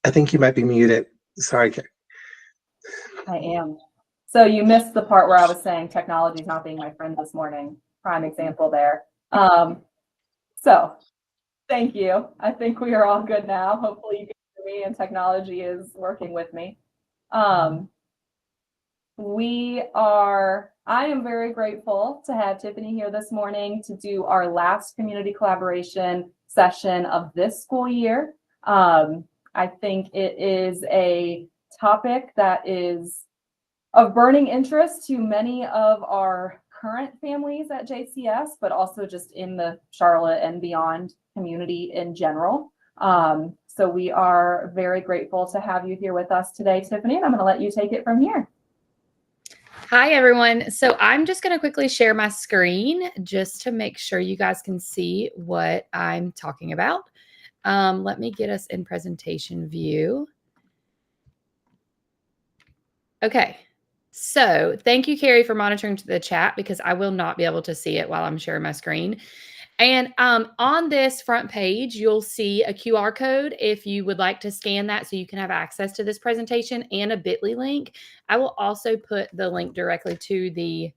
I think you might be muted. Sorry, Carrie. I am. So you missed the part where I was saying technology is not being my friend this morning. Prime example there. So thank you. I think we are all good now. Hopefully you can hear me and technology is working with me. I am very grateful to have Tiffany here this morning to do our last community collaboration session of this school year. I think it is a topic that is of burning interest to many of our current families at JCS, but also just in the Charlotte and beyond community in general. So we are very grateful to have you here with us today, Tiffany, and I'm going to let you take it from here. Hi, everyone. So I'm just going to quickly share my screen just to make sure you guys can see what I'm talking about. Let me get us in presentation view. Okay. So thank you, Carrie, for monitoring the chat because I will not be able to see it while I'm sharing my screen. And on this front page, you'll see a QR code if you would like to scan that so you can have access to this presentation and a bit.ly link. I will also put the link directly to the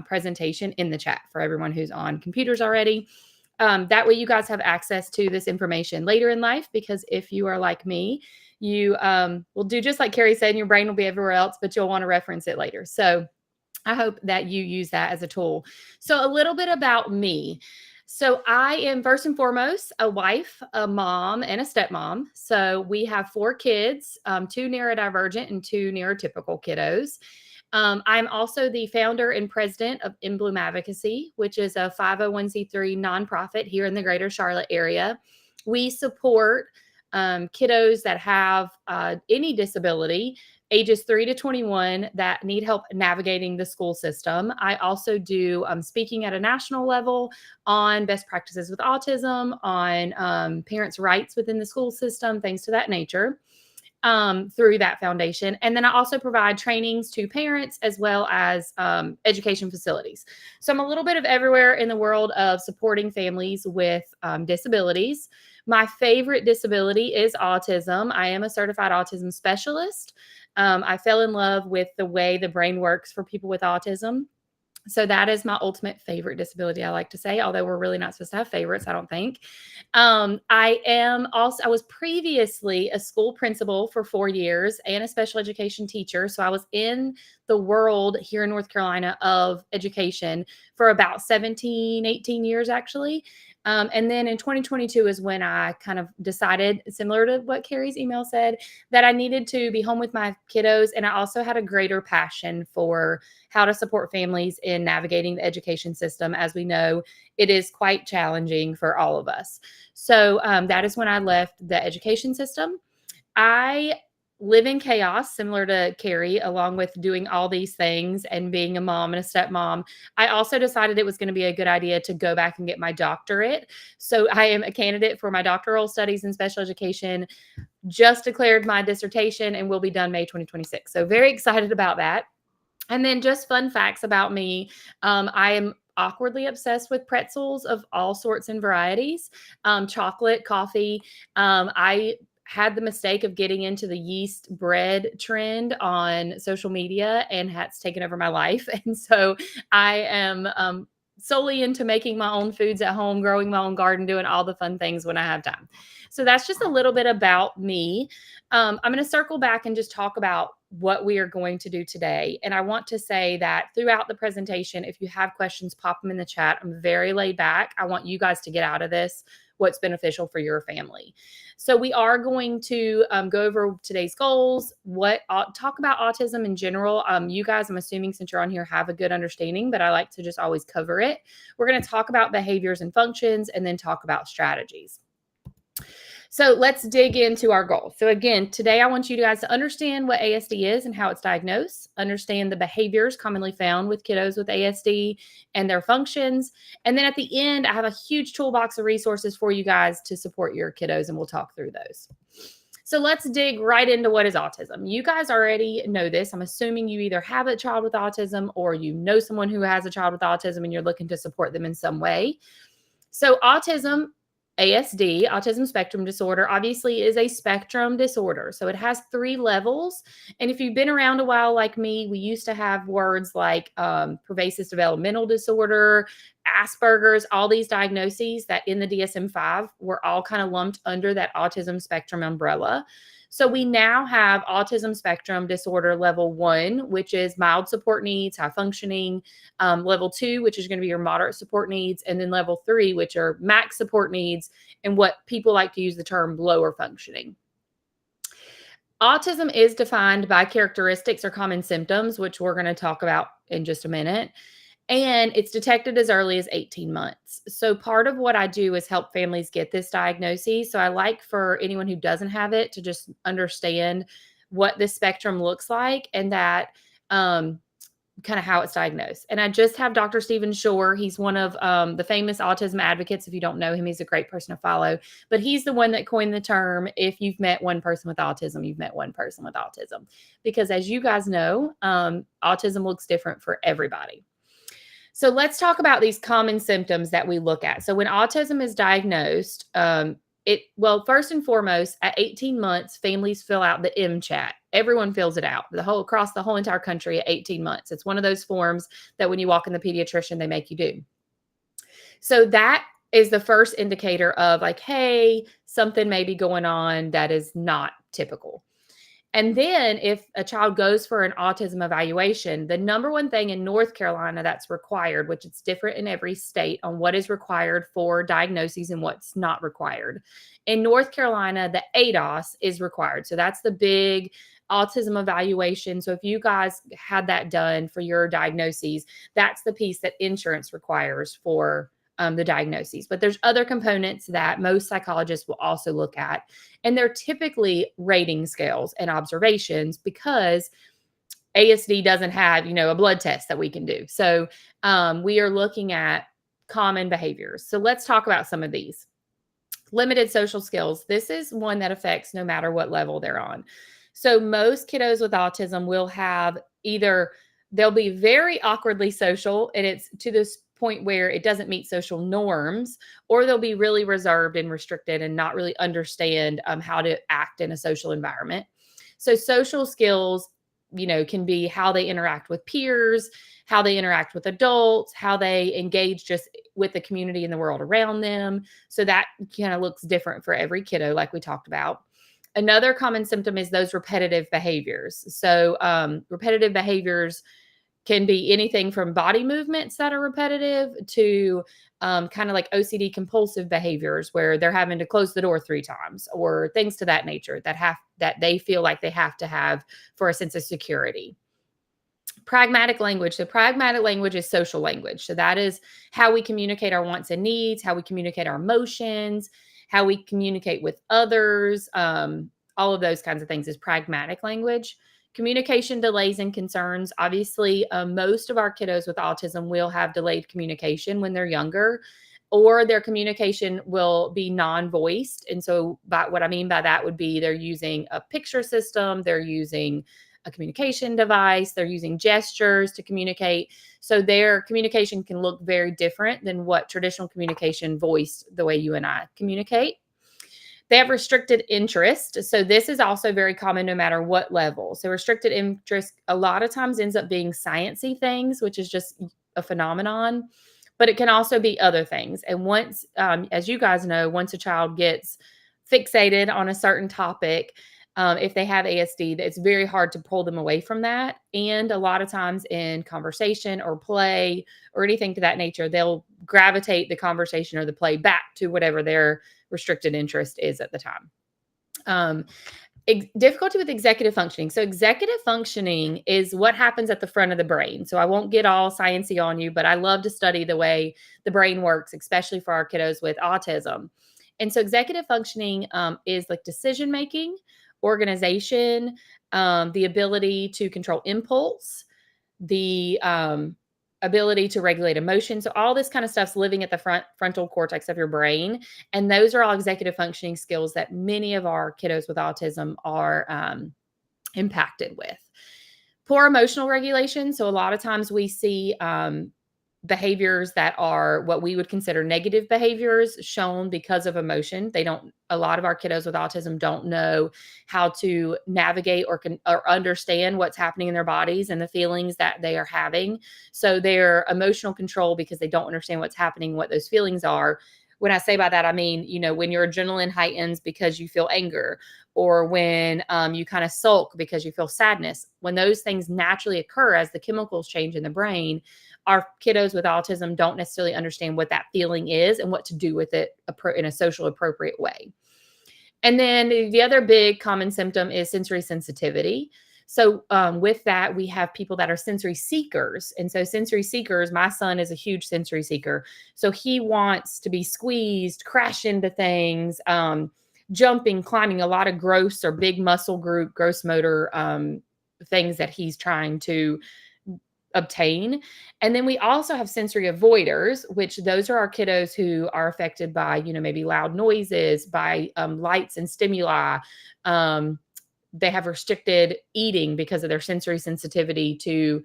presentation in the chat for everyone who's on computers already. That way you guys have access to this information later in life, because if you are like me, you will do just like Carrie said, and your brain will be everywhere else, but you'll want to reference it later. So I hope that you use that as a tool. So a little bit about me. So I am first and foremost a wife, a mom, and a stepmom. So we have 4 kids, 2 neurodivergent and 2 neurotypical kiddos. I'm also the founder and president of In Bloom Advocacy, which is a 501c3 nonprofit here in the greater Charlotte area. We support kiddos that have any disability, ages 3 to 21, that need help navigating the school system. I also do speaking at a national level on best practices with autism, on parents' rights within the school system, things to that nature, through that foundation. And then I also provide trainings to parents as well as education facilities. So I'm a little bit of everywhere in the world of supporting families with disabilities. My favorite disability is autism. I am a certified autism specialist. I fell in love with the way the brain works for people with autism. So that is my ultimate favorite disability, I like to say, although we're really not supposed to have favorites, I don't think. I was previously a school principal for 4 years and a special education teacher. So I was in the world here in North Carolina of education for about 17, 18 years, actually. And then in 2022 is when I kind of decided, similar to what Carrie's email said, that I needed to be home with my kiddos. And I also had a greater passion for how to support families in navigating the education system. As we know, it is quite challenging for all of us. So that is when I left the education system. I live in chaos, similar to Carrie, along with doing all these things and being a mom and a stepmom. I also decided it was going to be a good idea to go back and get my doctorate. So I am a candidate for my doctoral studies in special education, just declared my dissertation, and will be done May 2026. So very excited about that. And then just fun facts about me. I am awkwardly obsessed with pretzels of all sorts and varieties, chocolate, coffee. I had the mistake of getting into the yeast bread trend on social media, and that's taken over my life. And so I am solely into making my own foods at home, growing my own garden, doing all the fun things when I have time. So that's just a little bit about me. I'm going to circle back and just talk about what we are going to do today. And I want to say that throughout the presentation, if you have questions, pop them in the chat. I'm very laid back. I want you guys to get out of this what's beneficial for your family. So we are going to go over today's goals, talk about autism in general. You guys, I'm assuming since you're on here, have a good understanding, but I like to just always cover it. We're going to talk about behaviors and functions, and then talk about strategies. So let's dig into our goal. So again, today I want you guys to understand what ASD is and how it's diagnosed, understand the behaviors commonly found with kiddos with ASD and their functions. And then at the end, I have a huge toolbox of resources for you guys to support your kiddos, and we'll talk through those. So let's dig right into what is autism. You guys already know this. I'm assuming you either have a child with autism or you know someone who has a child with autism and you're looking to support them in some way. So autism, ASD, autism spectrum disorder, obviously is a spectrum disorder. So it has 3 levels. And if you've been around a while like me, we used to have words like pervasive developmental disorder, Asperger's, all these diagnoses that in the DSM-5 were all kind of lumped under that autism spectrum umbrella. So we now have autism spectrum disorder level 1, which is mild support needs, high functioning, level 2, which is going to be your moderate support needs, and then level 3, which are max support needs, and what people like to use the term lower functioning. Autism is defined by characteristics or common symptoms, which we're going to talk about in just a minute. And it's detected as early as 18 months. So part of what I do is help families get this diagnosis. So I like for anyone who doesn't have it to just understand what this spectrum looks like and that kind of how it's diagnosed. And I just have Dr. Stephen Shore. He's one of the famous autism advocates. If you don't know him, he's a great person to follow. But he's the one that coined the term, if you've met one person with autism, you've met one person with autism. Because as you guys know, autism looks different for everybody. So let's talk about these common symptoms that we look at. So when autism is diagnosed, first and foremost, at 18 months, families fill out the MCHAT. Everyone fills it out, across the whole entire country at 18 months. It's one of those forms that when you walk in the pediatrician, they make you do. So that is the first indicator of like, hey, something may be going on that is not typical. And then if a child goes for an autism evaluation, the number one thing in North Carolina that's required, which it's different in every state on what is required for diagnoses and what's not required. In North Carolina, the ADOS is required. So that's the big autism evaluation. So if you guys had that done for your diagnoses, that's the piece that insurance requires for the diagnoses. But there's other components that most psychologists will also look at. And they're typically rating scales and observations because ASD doesn't have, a blood test that we can do. So we are looking at common behaviors. So let's talk about some of these. Limited social skills. This is one that affects no matter what level they're on. So most kiddos with autism will have they'll be very awkwardly social, and it's to this point where it doesn't meet social norms, or they'll be really reserved and restricted and not really understand how to act in a social environment. So social skills, can be how they interact with peers, how they interact with adults, how they engage just with the community and the world around them. So that kind of looks different for every kiddo, like we talked about. Another common symptom is those repetitive behaviors. So repetitive behaviors can be anything from body movements that are repetitive to kind of like OCD compulsive behaviors where they're having to close the door 3 times or things to that nature that they feel like they have to have for a sense of security. Pragmatic language. So pragmatic language is social language. So that is how we communicate our wants and needs, how we communicate our emotions, how we communicate with others. All of those kinds of things is pragmatic language. Communication delays and concerns. Obviously, most of our kiddos with autism will have delayed communication when they're younger, or their communication will be non-voiced. And so what I mean by that would be they're using a picture system, they're using a communication device, they're using gestures to communicate. So their communication can look very different than what traditional communication voiced the way you and I communicate. They have restricted interest. So this is also very common no matter what level. So restricted interest a lot of times ends up being sciencey things, which is just a phenomenon, but it can also be other things. And once, as you guys know, once a child gets fixated on a certain topic, if they have ASD, it's very hard to pull them away from that. And a lot of times in conversation or play or anything to that nature, they'll gravitate the conversation or the play back to whatever their restricted interest is at the time. Difficulty with executive functioning. So executive functioning is what happens at the front of the brain. So I won't get all sciencey on you, but I love to study the way the brain works, especially for our kiddos with autism. And so executive functioning is like decision-making, organization, the ability to control impulse, the ability to regulate emotions. So all this kind of stuff's living at the frontal cortex of your brain. And those are all executive functioning skills that many of our kiddos with autism are impacted with. Poor emotional regulation. So a lot of times we see behaviors that are what we would consider negative behaviors shown because of emotion. A lot of our kiddos with autism don't know how to navigate or understand what's happening in their bodies and the feelings that they are having. So their emotional control, because they don't understand what's happening, what those feelings are. When I say by that, I mean, when your adrenaline heightens because you feel anger, or when you kind of sulk because you feel sadness, when those things naturally occur as the chemicals change in the brain, our kiddos with autism don't necessarily understand what that feeling is and what to do with it in a social appropriate way. And then the other big common symptom is sensory sensitivity. So with that, we have people that are sensory seekers. And so sensory seekers, my son is a huge sensory seeker. So he wants to be squeezed, crash into things, jumping, climbing, a lot of gross or big muscle group, gross motor things that he's trying to obtain. And then we also have sensory avoiders, which those are our kiddos who are affected by, maybe loud noises, by lights and stimuli. They have restricted eating because of their sensory sensitivity to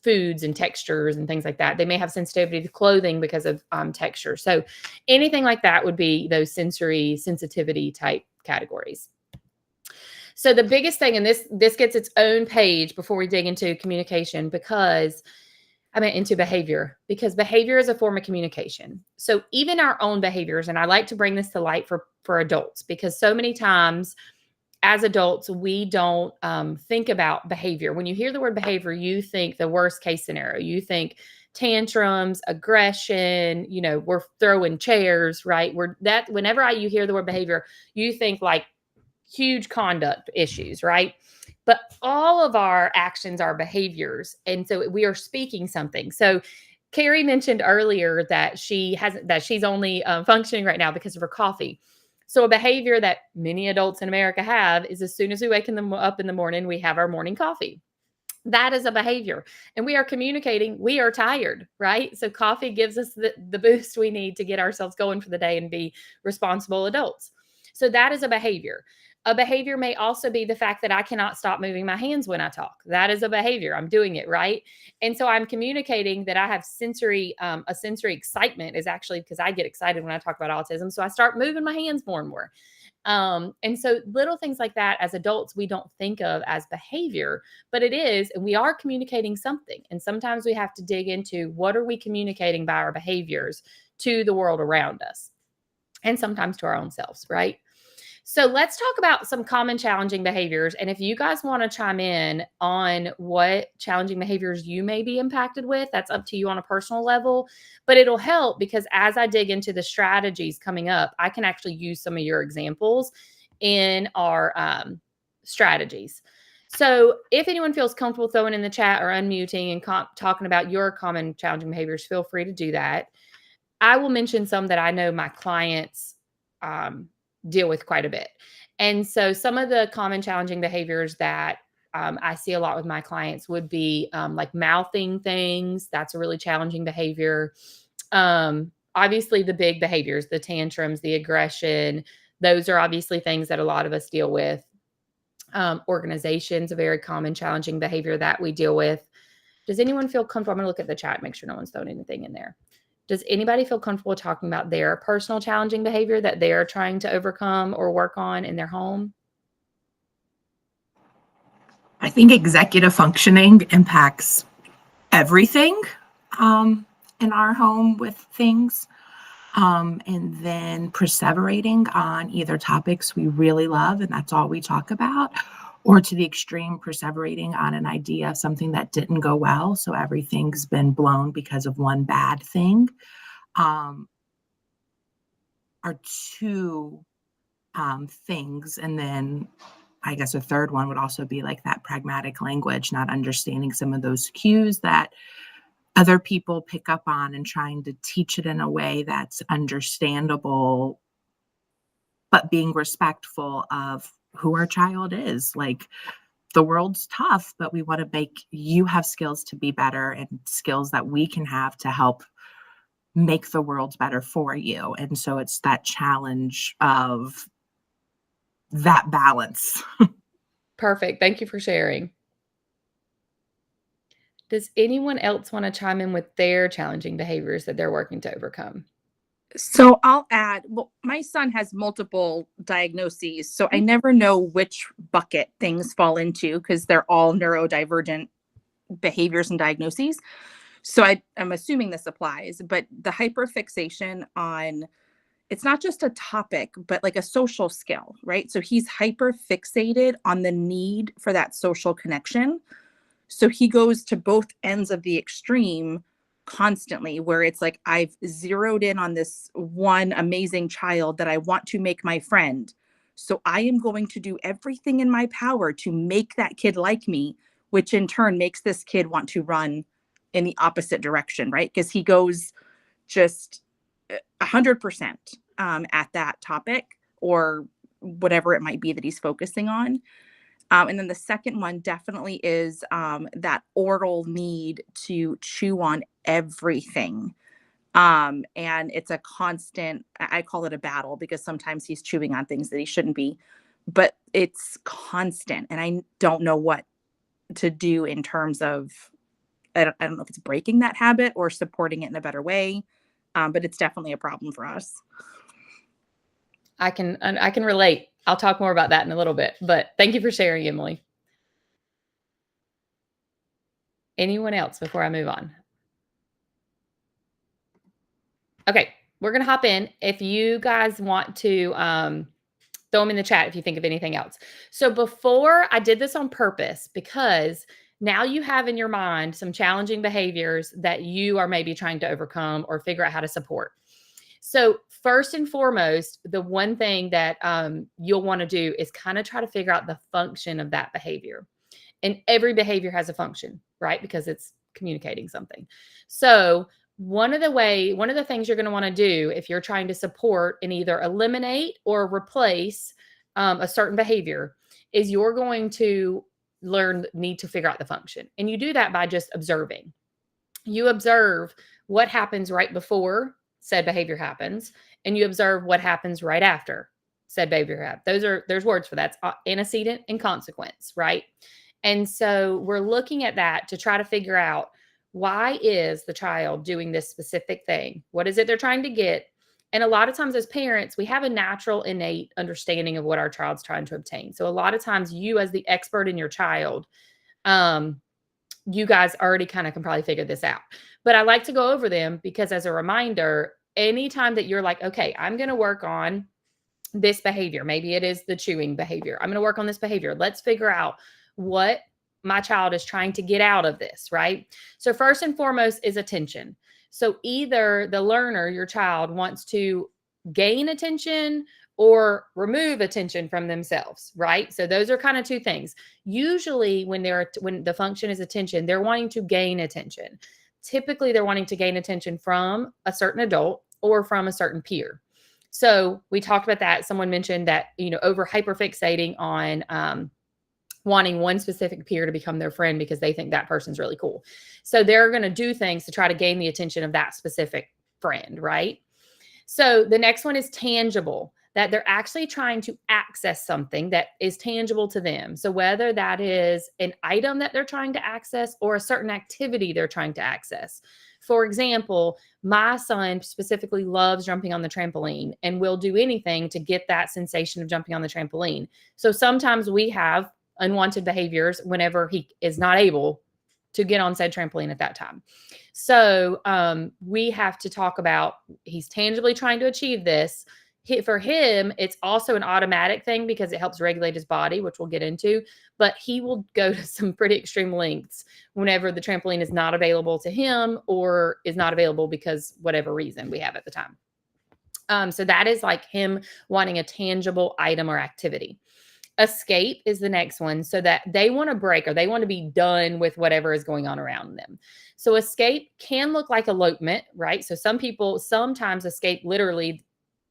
foods and textures and things like that. They may have sensitivity to clothing because of texture. So anything like that would be those sensory sensitivity type categories. So the biggest thing, and this gets its own page before we dig into communication, into behavior, because behavior is a form of communication. So even our own behaviors, and I like to bring this to light for adults, because so many times as adults, we don't think about behavior. When you hear the word behavior, you think the worst case scenario. You think tantrums, aggression, we're throwing chairs, right? Whenever you hear the word behavior, you think like huge conduct issues, right? But all of our actions are behaviors. And so we are speaking something. So Carrie mentioned earlier that she's only functioning right now because of her coffee. So a behavior that many adults in America have is as soon as we wake them up in the morning, we have our morning coffee. That is a behavior. And we are communicating, we are tired, right? So coffee gives us the boost we need to get ourselves going for the day and be responsible adults. So that is a behavior. A behavior may also be the fact that I cannot stop moving my hands when I talk. That is a behavior. I'm doing it, right? And so I'm communicating that I have a sensory excitement is actually because I get excited when I talk about autism. So I start moving my hands more and more. And so little things like that as adults, we don't think of as behavior, but it is, and we are communicating something. And sometimes we have to dig into what are we communicating by our behaviors to the world around us, and sometimes to our own selves, right? So let's talk about some common challenging behaviors. And if you guys want to chime in on what challenging behaviors you may be impacted with, that's up to you on a personal level. But it'll help because as I dig into the strategies coming up, I can actually use some of your examples in our strategies. So if anyone feels comfortable throwing in the chat or unmuting and talking about your common challenging behaviors, feel free to do that. I will mention some that I know my clients deal with quite a bit. And so some of the common challenging behaviors that I see a lot with my clients would be like mouthing things. That's a really challenging behavior. Obviously the big behaviors, the tantrums, the aggression, those are obviously things that a lot of us deal with. Organization's a very common challenging behavior that we deal with. Does anyone feel comfortable? I'm going to look at the chat, make sure no one's throwing anything in there. Does anybody feel comfortable talking about their personal challenging behavior that they're trying to overcome or work on in their home? I think executive functioning impacts everything in our home with things. And then perseverating on either topics we really love and that's all we talk about, or to the extreme perseverating on an idea of something that didn't go well. So everything's been blown because of one bad thing, are two things. And then I guess a third one would also be like that pragmatic language, not understanding some of those cues that other people pick up on and trying to teach it in a way that's understandable, but being respectful of who our child is. Like the world's tough, but we want to make you have skills to be better and skills that we can have to help make the world better for you. And so it's that challenge of that balance. Perfect. Thank you for sharing. Does anyone else want to chime in with their challenging behaviors that they're working to overcome? So I'll add, well, my son has multiple diagnoses, so I never know which bucket things fall into because they're all neurodivergent behaviors and diagnoses. So I'm assuming this applies, but the hyperfixation on, it's not just a topic, but like a social skill, right? So he's hyperfixated on the need for that social connection. So he goes to both ends of the extreme constantly, where it's like, I've zeroed in on this one amazing child that I want to make my friend. So I am going to do everything in my power to make that kid like me, which in turn makes this kid want to run in the opposite direction, right? Because he goes just 100% at that topic or whatever it might be that he's focusing on. And then the second one definitely is that oral need to chew on everything. And it's a constant, I call it a battle because sometimes he's chewing on things that he shouldn't be, but it's constant. And I don't know what to do in terms of, I don't know if it's breaking that habit or supporting it in a better way, but it's definitely a problem for us. I can relate. I'll talk more about that in a little bit, but thank you for sharing, Emily. Anyone else before I move on? Okay, we're going to hop in. If you guys want to throw them in the chat if you think of anything else. So before, I did this on purpose because now you have in your mind some challenging behaviors that you are maybe trying to overcome or figure out how to support. So first and foremost, the one thing that you'll want to do is kind of try to figure out the function of that behavior. And every behavior has a function, right? Because it's communicating something. So one of the things you're going to want to do if you're trying to support and either eliminate or replace a certain behavior is you're going to need to figure out the function. And you do that by just observing. You observe what happens right before said behavior happens, and you observe what happens right after said behavior happens. There's words for that. It's antecedent and consequence, right? And so we're looking at that to try to figure out, why is the child doing this specific thing? What is it they're trying to get? And a lot of times as parents, we have a natural innate understanding of what our child's trying to obtain. So a lot of times you as the expert in your child, you guys already kind of can probably figure this out. But I like to go over them because as a reminder, anytime that you're like, okay, I'm going to work on this behavior. Maybe it is the chewing behavior. I'm going to work on this behavior. Let's figure out what my child is trying to get out of this, right? So first and foremost is attention. So either the learner, your child, wants to gain attention or remove attention from themselves, right? So those are kind of two things. Usually when the function is attention, they're wanting to gain attention. Typically they're wanting to gain attention from a certain adult or from a certain peer. So we talked about that. Someone mentioned that, over hyperfixating on wanting one specific peer to become their friend because they think that person's really cool. So they're going to do things to try to gain the attention of that specific friend, right? So the next one is tangible, that they're actually trying to access something that is tangible to them. So whether that is an item that they're trying to access or a certain activity they're trying to access. For example, my son specifically loves jumping on the trampoline and will do anything to get that sensation of jumping on the trampoline. So sometimes we have unwanted behaviors whenever he is not able to get on said trampoline at that time. So we have to talk about, he's tangibly trying to achieve this. For him, it's also an automatic thing because it helps regulate his body, which we'll get into, but he will go to some pretty extreme lengths whenever the trampoline is not available to him or is not available because whatever reason we have at the time. So that is like him wanting a tangible item or activity. Escape is the next one, so that they want to break or they want to be done with whatever is going on around them. So escape can look like elopement, right? So some people sometimes escape literally,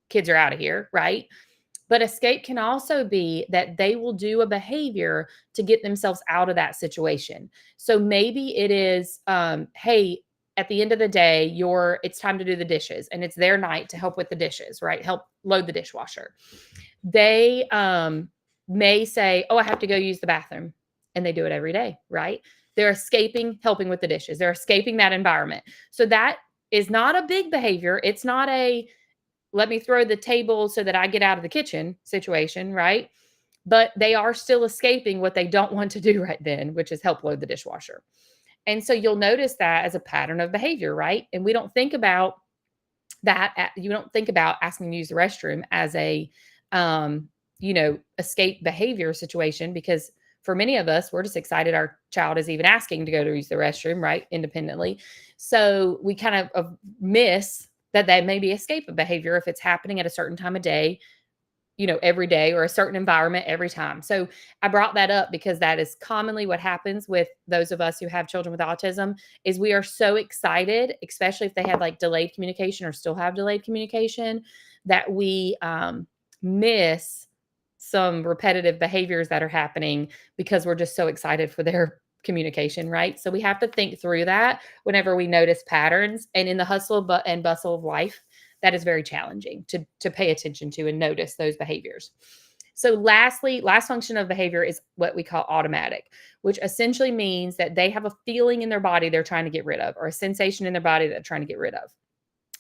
kids are out of here, right? But escape can also be that they will do a behavior to get themselves out of that situation. So maybe it is, hey, at the end of the day, it's time to do the dishes and it's their night to help with the dishes, right? Help load the dishwasher. They may say, oh, I have to go use the bathroom. And they do it every day, right? They're escaping helping with the dishes. They're escaping that environment. So that is not a big behavior. It's not a let me throw the table so that I get out of the kitchen situation, right? But they are still escaping what they don't want to do right then, which is help load the dishwasher. And so you'll notice that as a pattern of behavior, right? And we don't think about that. You don't think about asking to use the restroom as a, escape behavior situation, because for many of us, we're just excited our child is even asking to go to use the restroom, right? Independently. So we kind of miss that may be escape of behavior if it's happening at a certain time of day, every day, or a certain environment every time. So I brought that up because that is commonly what happens with those of us who have children with autism, is we are so excited, especially if they have like delayed communication or still have delayed communication, that we miss some repetitive behaviors that are happening because we're just so excited for their communication, right? So we have to think through that whenever we notice patterns, and in the hustle and bustle of life, that is very challenging to pay attention to and notice those behaviors. So last function of behavior is what we call automatic, which essentially means that they have a feeling in their body they're trying to get rid of, or a sensation in their body that they're trying to get rid of.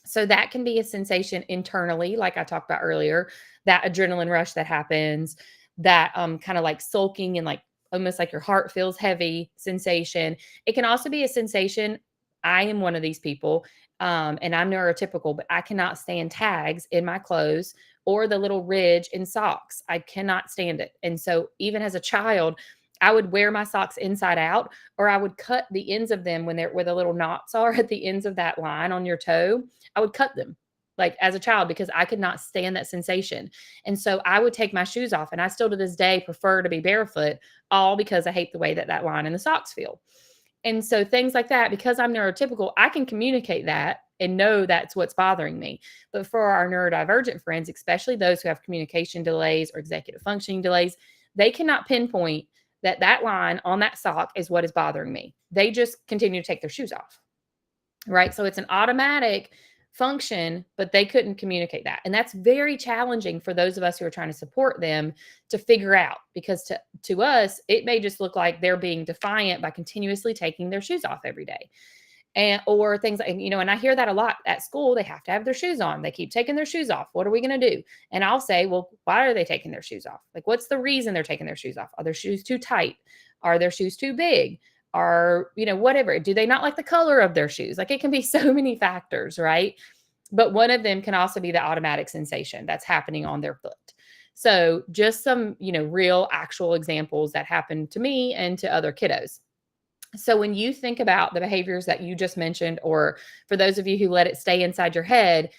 So that can be a sensation internally, like I talked about earlier, that adrenaline rush that happens, that kind of like sulking and like almost like your heart feels heavy sensation. It can also be a sensation. I am one of these people. And I'm neurotypical, but I cannot stand tags in my clothes or the little ridge in socks. I cannot stand it. And so even as a child, I would wear my socks inside out, or I would cut the ends of them where the little knots are at the ends of that line on your toe. I would cut them like as a child because I could not stand that sensation. And so I would take my shoes off, and I still to this day prefer to be barefoot, all because I hate the way that line in the socks feel. And so things like that, because I'm neurotypical, I can communicate that and know that's what's bothering me. But for our neurodivergent friends, especially those who have communication delays or executive functioning delays, they cannot pinpoint that line on that sock is what is bothering me. They just continue to take their shoes off, right? So it's an automatic function, but they couldn't communicate that. And that's very challenging for those of us who are trying to support them to figure out, because to us, it may just look like they're being defiant by continuously taking their shoes off every day. Or things like, and I hear that a lot at school. They have to have their shoes on. They keep taking their shoes off. What are we going to do? And I'll say, well, why are they taking their shoes off? Like, what's the reason they're taking their shoes off? Are their shoes too tight? Are their shoes too big? Are, whatever. Do they not like the color of their shoes? Like, it can be so many factors, right? But one of them can also be the automatic sensation that's happening on their foot. So just some, real actual examples that happened to me and to other kiddos. So when you think about the behaviors that you just mentioned, or for those of you who let it stay inside your head,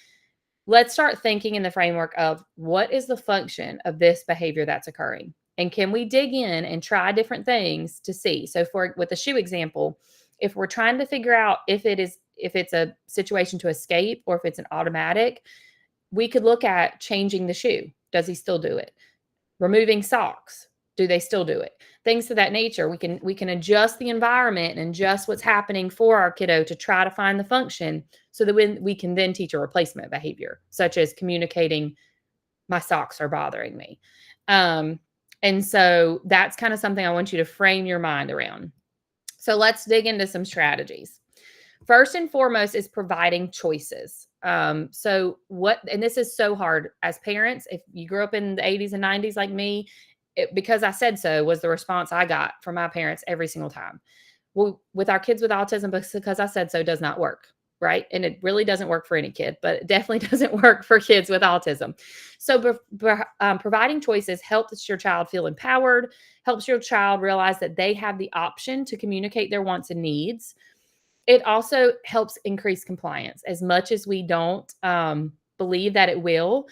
let's start thinking in the framework of what is the function of this behavior that's occurring? And can we dig in and try different things to see? So with the shoe example, if we're trying to figure out if it's a situation to escape or if it's an automatic, we could look at changing the shoe. Does he still do it? Removing socks. Do they still do it? Things of that nature. We can adjust the environment and adjust what's happening for our kiddo to try to find the function, so that we can then teach a replacement behavior, such as communicating, my socks are bothering me. And so that's kind of something I want you to frame your mind around. So let's dig into some strategies. First and foremost is providing choices. And this is so hard as parents. If you grew up in the 80s and 90s like me, because I said so was the response I got from my parents every single time. Well, with our kids with autism, because I said so does not work, right? And it really doesn't work for any kid, but it definitely doesn't work for kids with autism. So providing choices helps your child feel empowered, helps your child realize that they have the option to communicate their wants and needs. It also helps increase compliance. As much as we don't believe that it will,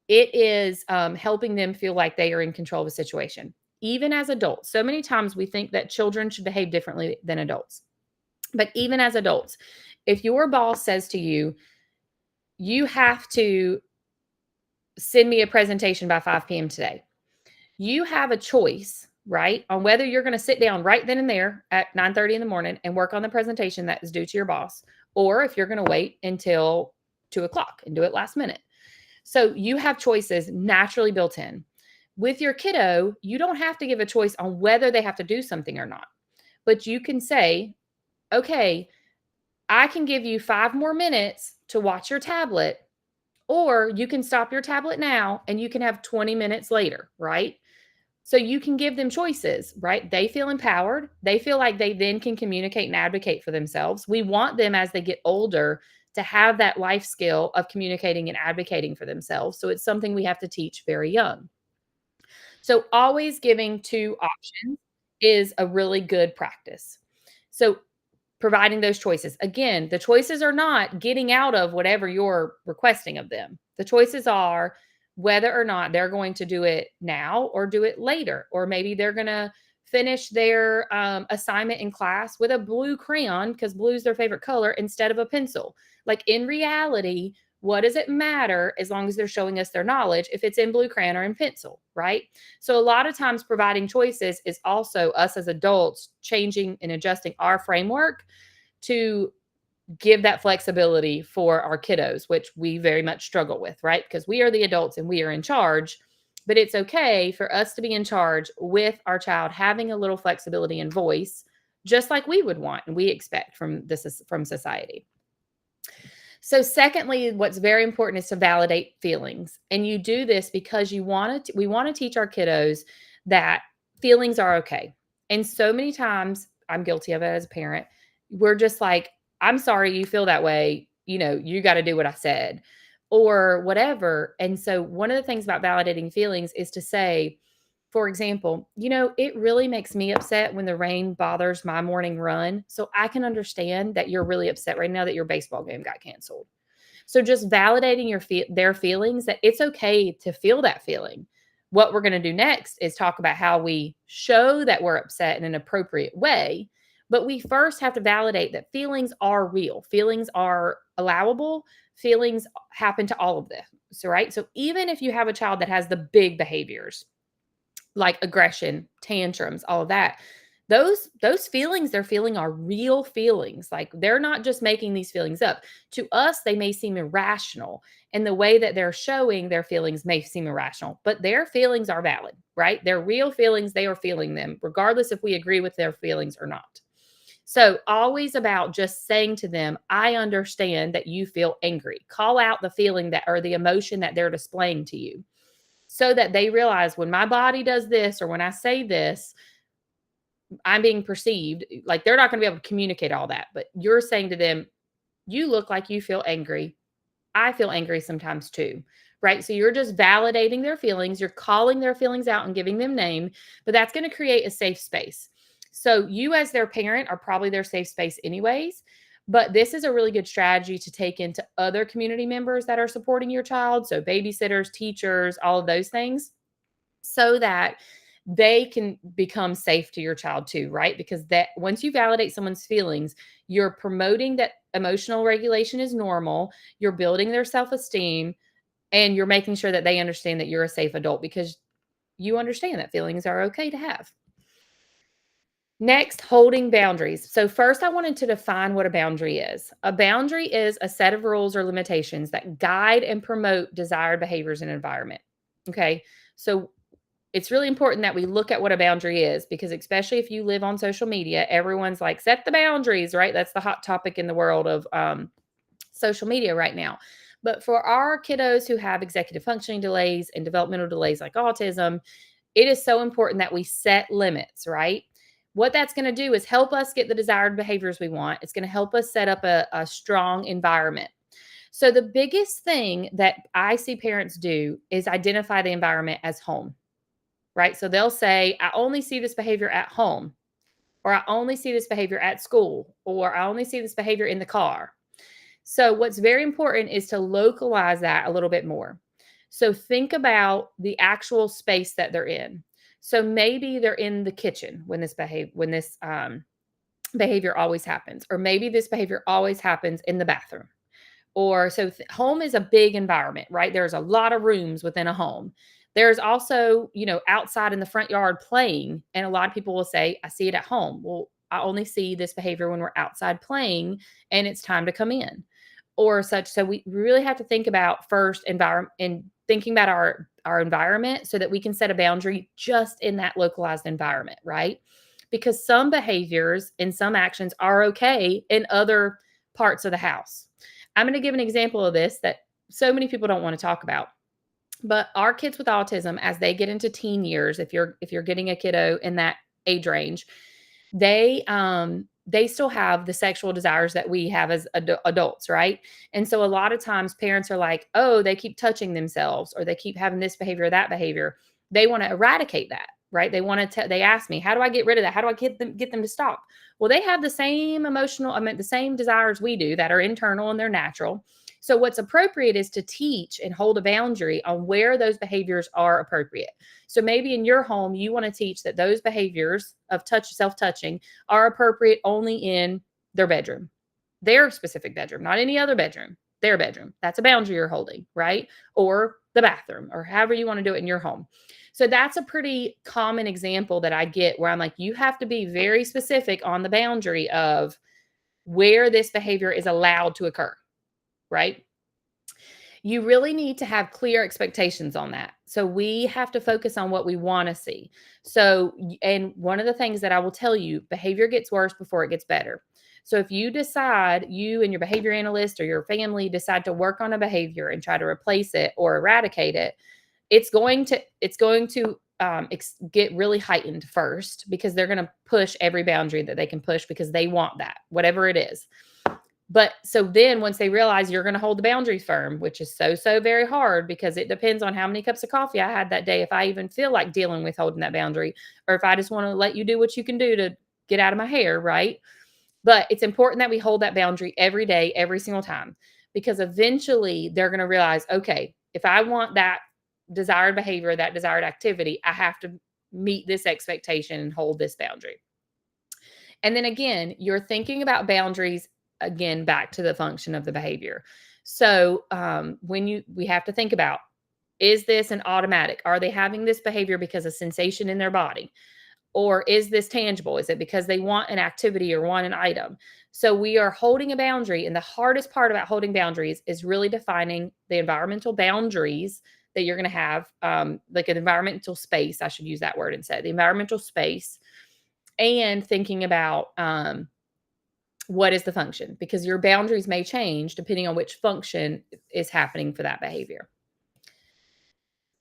it is helping them feel like they are in control of a situation. Even as adults, so many times we think that children should behave differently than adults. But even as adults, if your boss says to you, you have to send me a presentation by 5 p.m. today, you have a choice, right, on whether you're going to sit down right then and there at 9:30 in the morning and work on the presentation that is due to your boss, or if you're going to wait until 2 o'clock and do it last minute. So you have choices naturally built in. With your kiddo, you don't have to give a choice on whether they have to do something or not. but you can say, okay, I can give you 5 more minutes to watch your tablet, or you can stop your tablet now and you can have 20 minutes later, right? So you can give them choices, right? They feel empowered. They feel like they then can communicate and advocate for themselves. We want them as they get older to have that life skill of communicating and advocating for themselves. So it's something we have to teach very young. So always giving 2 options is a really good practice. So providing those choices. Again, the choices are not getting out of whatever you're requesting of them. The choices are whether or not they're going to do it now or do it later, or maybe they're going to finish their assignment in class with a blue crayon because blue is their favorite color instead of a pencil. Like in reality, what does it matter as long as they're showing us their knowledge if it's in blue crayon or in pencil, right? So a lot of times providing choices is also us as adults changing and adjusting our framework to give that flexibility for our kiddos, which we very much struggle with, right? Because we are the adults and we are in charge, but it's okay for us to be in charge with our child having a little flexibility and voice, just like we would want and we expect from society. So secondly, what's very important is to validate feelings. And you do this because we want to teach our kiddos that feelings are okay. And so many times, I'm guilty of it as a parent, we're just like, I'm sorry you feel that way. You got to do what I said or whatever. And so one of the things about validating feelings is to say, for example, it really makes me upset when the rain bothers my morning run. So I can understand that you're really upset right now that your baseball game got canceled. So just validating their feelings, that it's okay to feel that feeling. What we're going to do next is talk about how we show that we're upset in an appropriate way. But we first have to validate that feelings are real. Feelings are allowable. Feelings happen to all of them. So, right. So even if you have a child that has the big behaviors, like aggression, tantrums, all of that, those feelings they're feeling are real feelings. Like they're not just making these feelings up. To us, they may seem irrational, and the way that they're showing their feelings may seem irrational, but their feelings are valid, right? They're real feelings. They are feeling them, regardless if we agree with their feelings or not. So always about just saying to them, I understand that you feel angry. Call out the feeling that or the emotion that they're displaying to you, so that they realize when my body does this or when I say this, I'm being perceived. Like they're not going to be able to communicate all that, but you're saying to them, you look like you feel angry. I feel angry sometimes too, right? So you're just validating their feelings. You're calling their feelings out and giving them name, but that's going to create a safe space. So you as their parent are probably their safe space anyways, but this is a really good strategy to take into other community members that are supporting your child. So babysitters, teachers, all of those things, so that they can become safe to your child too, right? Because that once you validate someone's feelings, you're promoting that emotional regulation is normal, you're building their self-esteem, and you're making sure that they understand that you're a safe adult because you understand that feelings are okay to have. Next, holding boundaries. So first I wanted to define what a boundary is. A boundary is a set of rules or limitations that guide and promote desired behaviors in an environment. Okay. So it's really important that we look at what a boundary is, because especially if you live on social media, everyone's like, set the boundaries, right? That's the hot topic in the world of social media right now. But for our kiddos who have executive functioning delays and developmental delays like autism, it is so important that we set limits, right? What that's going to do is help us get the desired behaviors we want. It's going to help us set up a strong environment. So the biggest thing that I see parents do is identify the environment as home, right? So they'll say, I only see this behavior at home, or I only see this behavior at school, or I only see this behavior in the car. So what's very important is to localize that a little bit more. So think about the actual space that they're in. So maybe they're in the kitchen when this behavior always happens, or maybe this behavior always happens in the bathroom. Or home is a big environment, right? There's a lot of rooms within a home. There's also, outside in the front yard playing. And a lot of people will say, I see it at home. Well, I only see this behavior when we're outside playing and it's time to come in or such. So we really have to think about first environment and thinking about our environment so that we can set a boundary just in that localized environment, right? because some behaviors and some actions are okay in other parts of the house. I'm going to give an example of this that so many people don't want to talk about. But our kids with autism, as they get into teen years, if you're getting a kiddo in that age range, they still have the sexual desires that we have as adults, right? And so a lot of times parents are like, oh, they keep touching themselves, or they keep having this behavior or that behavior. They want to eradicate that, right? They ask me, how do I get rid of that? How do I get them to stop? Well, they have the same the same desires we do that are internal and they're natural. So what's appropriate is to teach and hold a boundary on where those behaviors are appropriate. So maybe in your home, you want to teach that those behaviors of self-touching are appropriate only in their bedroom, their specific bedroom, not any other bedroom, their bedroom. That's a boundary you're holding, right? Or the bathroom, or however you want to do it in your home. So that's a pretty common example that I get where I'm like, you have to be very specific on the boundary of where this behavior is allowed to occur, right? You really need to have clear expectations on that. So we have to focus on what we want to see. So, and one of the things that I will tell you, behavior gets worse before it gets better. So if you decide, you and your behavior analyst or your family decide to work on a behavior and try to replace it or eradicate it, it's going to get really heightened first, because they're going to push every boundary that they can push because they want that, whatever it is. But so then once they realize you're going to hold the boundaries firm, which is so very hard, because it depends on how many cups of coffee I had that day, if I even feel like dealing with holding that boundary, or if I just want to let you do what you can do to get out of my hair, right? But it's important that we hold that boundary every day, every single time, because eventually they're going to realize, okay, if I want that desired behavior, that desired activity, I have to meet this expectation and hold this boundary. And then again, you're thinking about boundaries, again, back to the function of the behavior. So we have to think about, is this an automatic? Are they having this behavior because of sensation in their body? Or is this tangible? Is it because they want an activity or want an item? So we are holding a boundary. And the hardest part about holding boundaries is really defining the environmental boundaries that you're going to have, like an environmental space. I should use that word instead, the environmental space, and thinking about what is the function, because your boundaries may change depending on which function is happening for that behavior.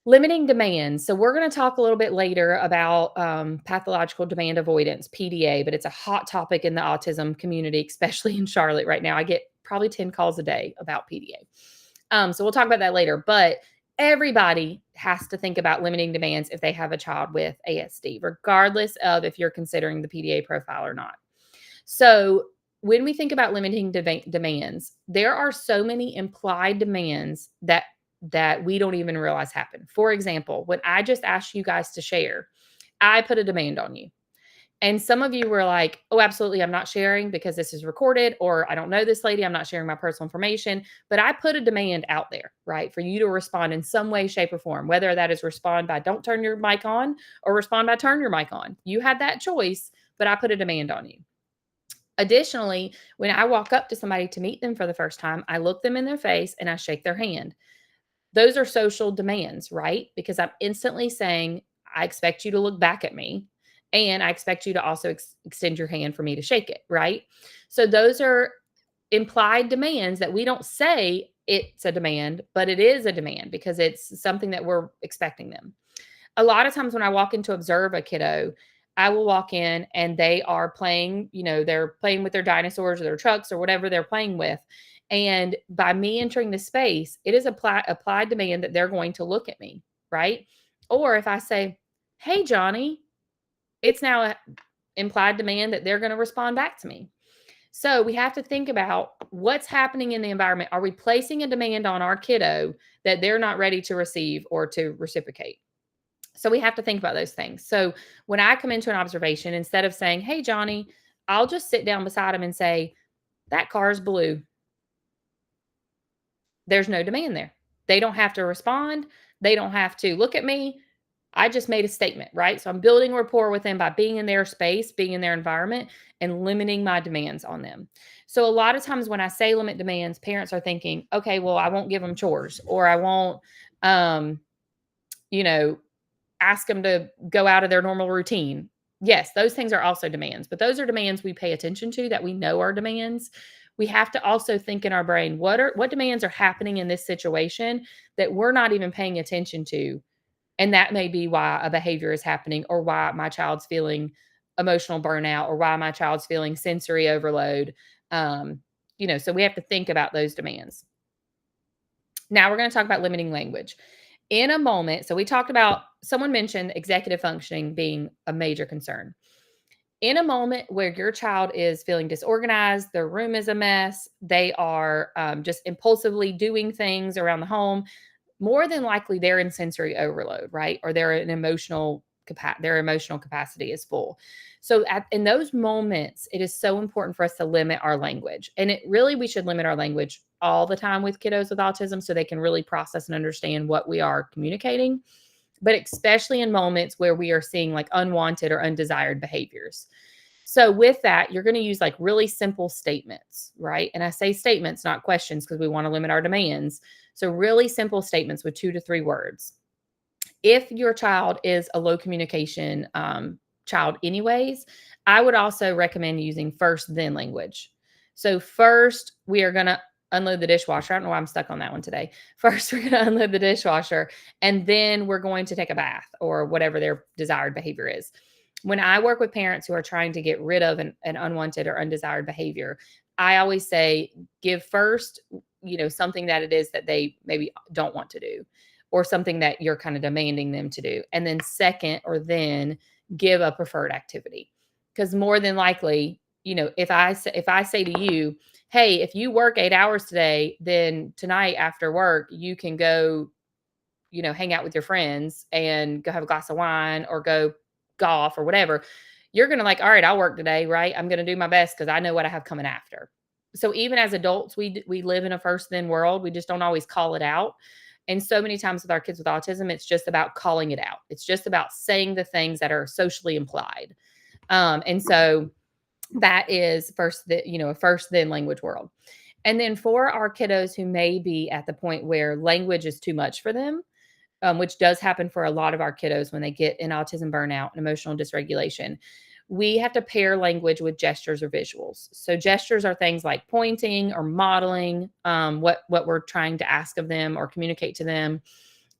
Limiting demands. So we're going to talk a little bit later about pathological demand avoidance, PDA, but it's a hot topic in the autism community, especially in Charlotte right now. I get probably 10 calls a day about PDA. So we'll talk about that later, but everybody has to think about limiting demands if they have a child with ASD, regardless of if you're considering the PDA profile or not. So when we think about limiting demands, there are so many implied demands that we don't even realize happen. For example, when I just asked you guys to share, I put a demand on you. And some of you were like, oh, absolutely, I'm not sharing because this is recorded, or I don't know this lady, I'm not sharing my personal information. But I put a demand out there, right, for you to respond in some way, shape, or form, whether that is respond by don't turn your mic on or respond by turn your mic on. You had that choice, but I put a demand on you. Additionally, when I walk up to somebody to meet them for the first time, I look them in their face and I shake their hand. Those are social demands, right? Because I'm instantly saying, I expect you to look back at me, and I expect you to also extend your hand for me to shake it, right? So those are implied demands that we don't say it's a demand, but it is a demand because it's something that we're expecting them. A lot of times when I walk in to observe a kiddo, I will walk in and they are playing, they're playing with their dinosaurs or their trucks or whatever they're playing with. And by me entering the space, it is applied demand that they're going to look at me, right? Or if I say, hey, Johnny, it's now an implied demand that they're going to respond back to me. So we have to think about what's happening in the environment. Are we placing a demand on our kiddo that they're not ready to receive or to reciprocate? So we have to think about those things. So when I come into an observation, instead of saying, hey, Johnny, I'll just sit down beside him and say, that car is blue. There's no demand there. They don't have to respond. They don't have to look at me. I just made a statement, right? So I'm building rapport with them by being in their space, being in their environment, and limiting my demands on them. So a lot of times when I say limit demands, parents are thinking, okay, well, I won't give them chores, or I won't, ask them to go out of their normal routine. Yes, those things are also demands, but those are demands we pay attention to that we know are demands. We have to also think in our brain, what demands are happening in this situation that we're not even paying attention to. And that may be why a behavior is happening, or why my child's feeling emotional burnout, or why my child's feeling sensory overload. So we have to think about those demands. Now we're going to talk about limiting language. In a moment, so we talked about, someone mentioned executive functioning being a major concern. In a moment where your child is feeling disorganized, their room is a mess, they are just impulsively doing things around the home, more than likely they're in sensory overload, right? Or their emotional capacity is full. So in those moments, it is so important for us to limit our language. And we should limit our language all the time with kiddos with autism, so they can really process and understand what we are communicating, but especially in moments where we are seeing like unwanted or undesired behaviors. So with that, you're going to use like really simple statements, right? And I say statements, not questions, because we want to limit our demands. So really simple statements with 2 to 3 words. If your child is a low communication child anyways, I would also recommend using first then language. So first, we are going to unload the dishwasher. I don't know why I'm stuck on that one today. First, we're going to unload the dishwasher, and then we're going to take a bath, or whatever their desired behavior is. When I work with parents who are trying to get rid of an unwanted or undesired behavior, I always say, give first, something that it is that they maybe don't want to do, or something that you're kind of demanding them to do. And then second, or then, give a preferred activity. Because more than likely, if I say to you, hey, if you work 8 hours today, then tonight after work, you can go, hang out with your friends and go have a glass of wine or go golf or whatever. You're going to like, all right, I'll work today, right? I'm going to do my best because I know what I have coming after. So even as adults, we live in a first then world. We just don't always call it out. And so many times with our kids with autism, it's just about calling it out. It's just about saying the things that are socially implied. And so that is a first then language world. And then for our kiddos who may be at the point where language is too much for them, which does happen for a lot of our kiddos when they get in autism burnout and emotional dysregulation, we have to pair language with gestures or visuals. So gestures are things like pointing or modeling what we're trying to ask of them or communicate to them.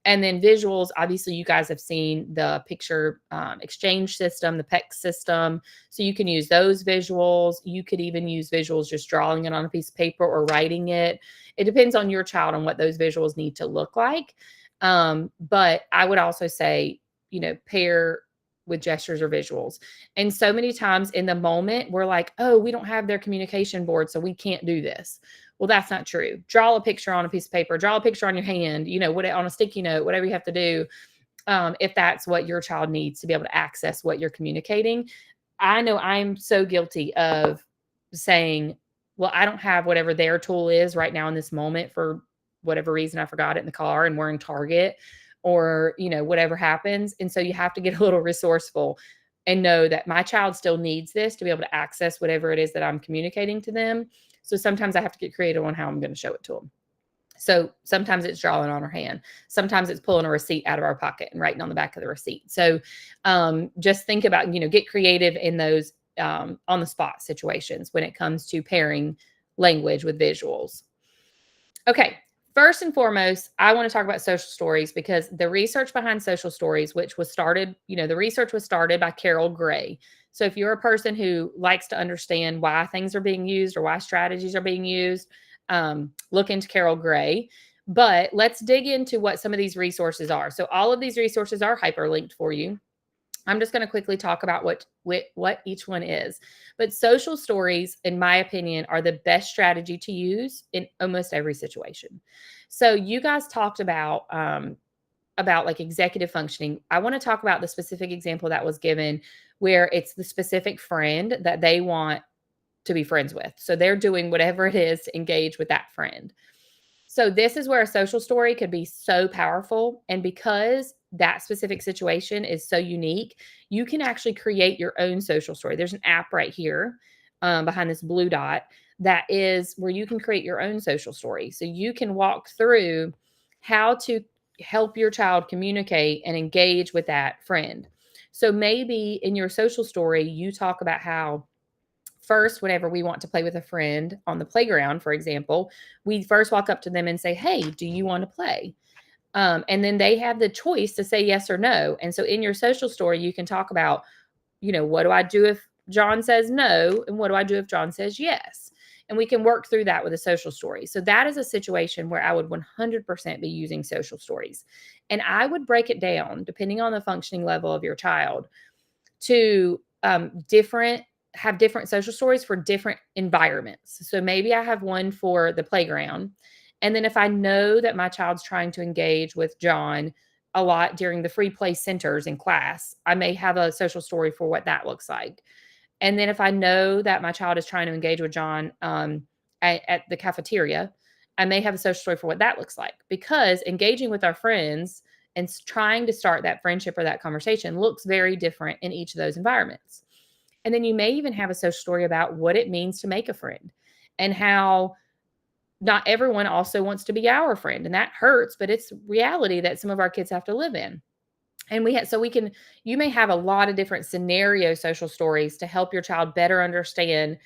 And then visuals, obviously you guys have seen the picture exchange system, the PEC system. So you can use those visuals. You could even use visuals just drawing it on a piece of paper or writing it. It depends on your child on what those visuals need to look like. But I would also say, pair with gestures or visuals. And so many times in the moment, we're like, oh, we don't have their communication board, so we can't do this. Well, that's not true. Draw a picture on a piece of paper, draw a picture on your hand, on a sticky note, whatever you have to do. If that's what your child needs to be able to access what you're communicating. I know I'm so guilty of saying, well, I don't have whatever their tool is right now in this moment for whatever reason. I forgot it in the car and we're in Target, or, whatever happens. And so you have to get a little resourceful and know that my child still needs this to be able to access whatever it is that I'm communicating to them. So sometimes I have to get creative on how I'm going to show it to them. So sometimes it's drawing on our hand. Sometimes it's pulling a receipt out of our pocket and writing on the back of the receipt. So just think about, get creative in those on the spot situations when it comes to pairing language with visuals. Okay. First and foremost, I want to talk about social stories, because the research behind social stories, which was started, the research was started by Carol Gray. So if you're a person who likes to understand why things are being used or why strategies are being used, look into Carol Gray. But let's dig into what some of these resources are. So all of these resources are hyperlinked for you. I'm just going to quickly talk about what each one is. But social stories, in my opinion, are the best strategy to use in almost every situation. So you guys talked about like executive functioning. I want to talk about the specific example that was given where it's the specific friend that they want to be friends with. So they're doing whatever it is to engage with that friend. So this is where a social story could be so powerful. And because that specific situation is so unique, you can actually create your own social story. There's an app right here behind this blue dot that is where you can create your own social story. So you can walk through how to help your child communicate and engage with that friend. So maybe in your social story, you talk about how first, whenever we want to play with a friend on the playground, for example, we first walk up to them and say, hey, do you want to play? And then they have the choice to say yes or no. And so in your social story, you can talk about, what do I do if John says no? And what do I do if John says yes? And we can work through that with a social story. So that is a situation where I would 100% be using social stories. And I would break it down, depending on the functioning level of your child, to have different social stories for different environments. So maybe I have one for the playground. And then if I know that my child's trying to engage with John a lot during the free play centers in class, I may have a social story for what that looks like. And then if I know that my child is trying to engage with John at the cafeteria, I may have a social story for what that looks like, because engaging with our friends and trying to start that friendship or that conversation looks very different in each of those environments. And then you may even have a social story about what it means to make a friend and how not everyone also wants to be our friend. And that hurts, but it's reality that some of our kids have to live in. And you may have a lot of different scenario social stories to help your child better understand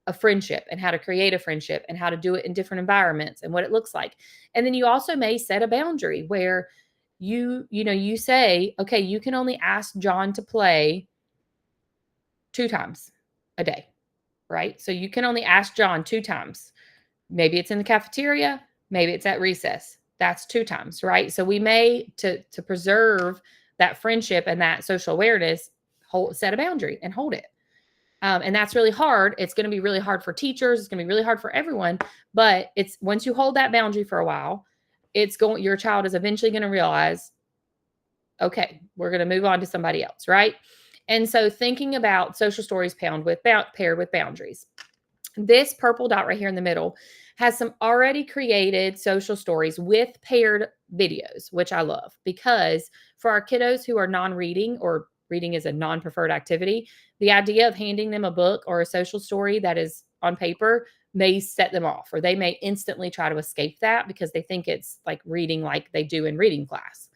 a friendship and how to create a friendship and how to do it in different environments and what it looks like. And then you also may set a boundary where you say, okay, you can only ask John to play 2 times a day, right? So you can only ask John 2 times. Maybe it's in the cafeteria, maybe it's at recess. That's 2 times, right? So we may, to preserve that friendship and that social awareness, set a boundary and hold it. And that's really hard. It's going to be really hard for teachers. It's going to be really hard for everyone. But it's once you hold that boundary for a while, your child is eventually going to realize, okay, we're going to move on to somebody else, right? And so thinking about social stories paired with boundaries. This purple dot right here in the middle has some already created social stories with paired videos, which I love, because for our kiddos who are non-reading or reading is a non-preferred activity, the idea of handing them a book or a social story that is on paper may set them off, or they may instantly try to escape that because they think it's like reading like they do in reading class.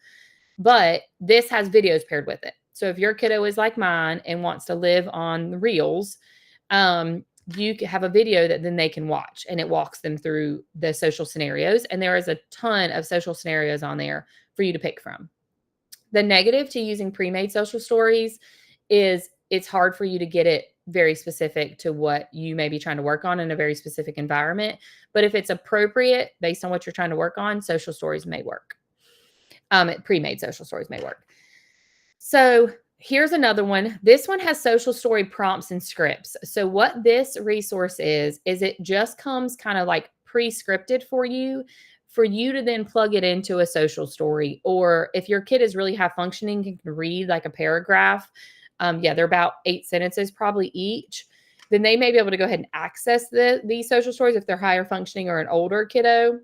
But this has videos paired with it. So if your kiddo is like mine and wants to live on the reels, you have a video that then they can watch, and it walks them through the social scenarios. And there is a ton of social scenarios on there for you to pick from. The negative to using pre-made social stories is it's hard for you to get it very specific to what you may be trying to work on in a very specific environment. But if it's appropriate based on what you're trying to work on, social stories may work. Pre-made social stories may work. So here's another one. This one has social story prompts and scripts. So what this resource is it just comes kind of like pre-scripted for you to then plug it into a social story. Or if your kid is really high functioning, you can read like a paragraph. They're about 8 sentences probably each. Then they may be able to go ahead and access these social stories if they're higher functioning or an older kiddo.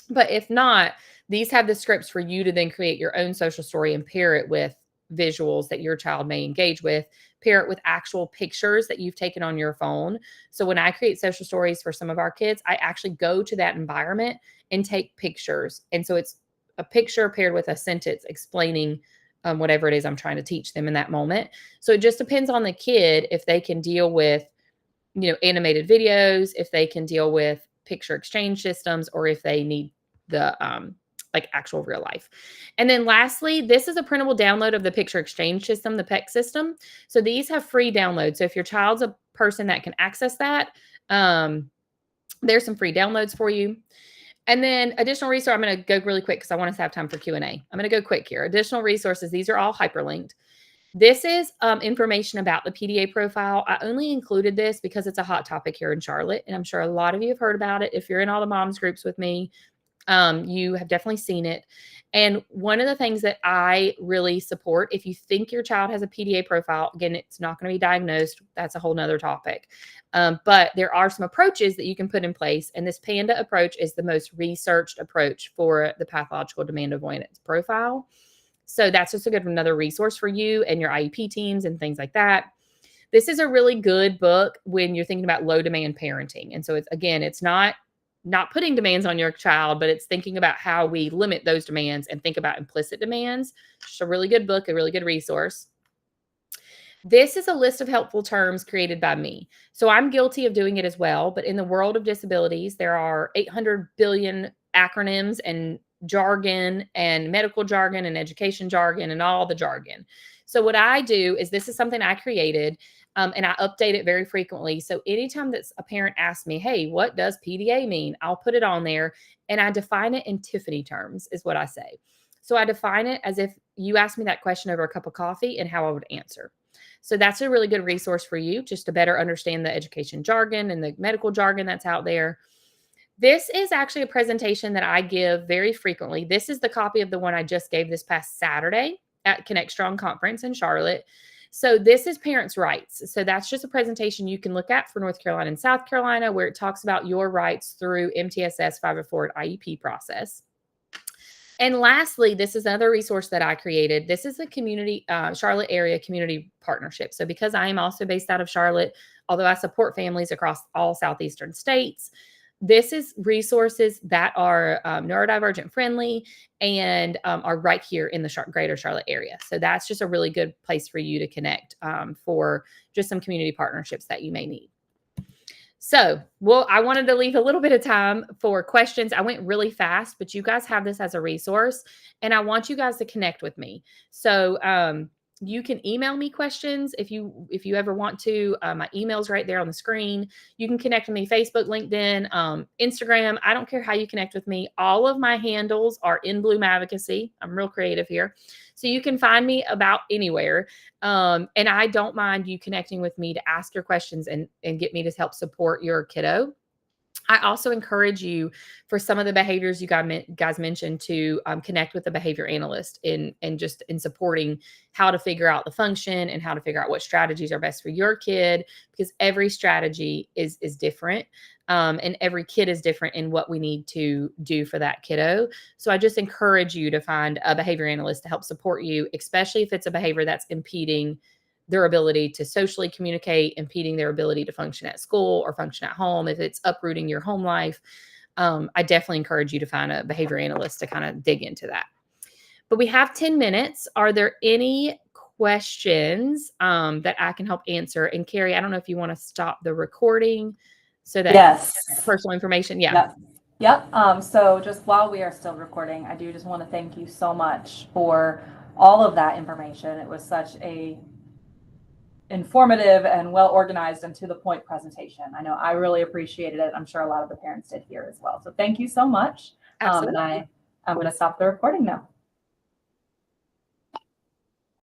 But if not, these have the scripts for you to then create your own social story and pair it with visuals that your child may engage with, pair it with actual pictures that you've taken on your phone. So when I create social stories for some of our kids, I actually go to that environment and take pictures. And so it's a picture paired with a sentence explaining whatever it is I'm trying to teach them in that moment. So it just depends on the kid if they can deal with, animated videos, if they can deal with picture exchange systems, or if they need the actual real life. And then lastly, this is a printable download of the picture exchange system, the PEC system. So these have free downloads. So if your child's a person that can access that, there's some free downloads for you. And then additional resource, I'm going to go really quick because I want us to have time for Q&A. I'm going to go quick here. Additional resources. These are all hyperlinked. This is information about the PDA profile. I only included this because it's a hot topic here in Charlotte, and I'm sure a lot of you have heard about it. If you're in all the moms groups with me, you have definitely seen it. And one of the things that I really support, if you think your child has a PDA profile, again, it's not going to be diagnosed. That's a whole nother topic. But there are some approaches that you can put in place. And this PANDA approach is the most researched approach for the pathological demand avoidance profile. So that's just another resource for you and your IEP teams and things like that. This is a really good book when you're thinking about low demand parenting. And so it's not putting demands on your child, but it's thinking about how we limit those demands and think about implicit demands. It's a really good book, a really good resource. This is a list of helpful terms created by me. So I'm guilty of doing it as well. But in the world of disabilities, there are 800 billion acronyms and jargon and medical jargon and education jargon and all the jargon. So what I do is this is something I created and I update it very frequently. So anytime that a parent asks me, hey, what does PDA mean? I'll put it on there and I define it in Tiffany terms is what I say. So I define it as if you asked me that question over a cup of coffee and how I would answer. So that's a really good resource for you just to better understand the education jargon and the medical jargon that's out there. This is actually a presentation that I give very frequently. This is the copy of the one I just gave this past Saturday at Connect Strong Conference in Charlotte. So this is parents' rights. So that's just a presentation you can look at for North Carolina and South Carolina where it talks about your rights through MTSS 504 IEP process. And lastly, this is another resource that I created. This is the community, Charlotte area community partnership. So because I am also based out of Charlotte, although I support families across all Southeastern states, this is resources that are neurodivergent friendly and are right here in the greater Charlotte area. So that's just a really good place for you to connect for just some community partnerships that you may need. So, well, I wanted to leave a little bit of time for questions. I went really fast, but you guys have this as a resource and I want you guys to connect with me. So, you can email me questions if you ever want to. My email's right there on the screen. You can connect with me, Facebook, LinkedIn, Instagram. I don't care how you connect with me. All of my handles are in Bloom Advocacy. I'm real creative here. So you can find me about anywhere. And I don't mind you connecting with me to ask your questions and get me to help support your kiddo. I also encourage you for some of the behaviors you guys mentioned to connect with a behavior analyst in supporting how to figure out the function and how to figure out what strategies are best for your kid, because every strategy is different. And every kid is different in what we need to do for that kiddo. So I just encourage you to find a behavior analyst to help support you, especially if it's a behavior that's impeding their ability to socially communicate, impeding their ability to function at school or function at home, if it's uprooting your home life. I definitely encourage you to find a behavior analyst to kind of dig into that. But we have 10 minutes. Are there any questions that I can help answer? And Carrie, I don't know if you want to stop the recording so that Yes. personal information. Yeah. Yep. So just while we are still recording, I do just want to thank you so much for all of that information. It was such a informative and well organized and to the point presentation. I know I really appreciated it. I'm sure a lot of the parents did here as well. So thank you so much. And I'm going to stop the recording now.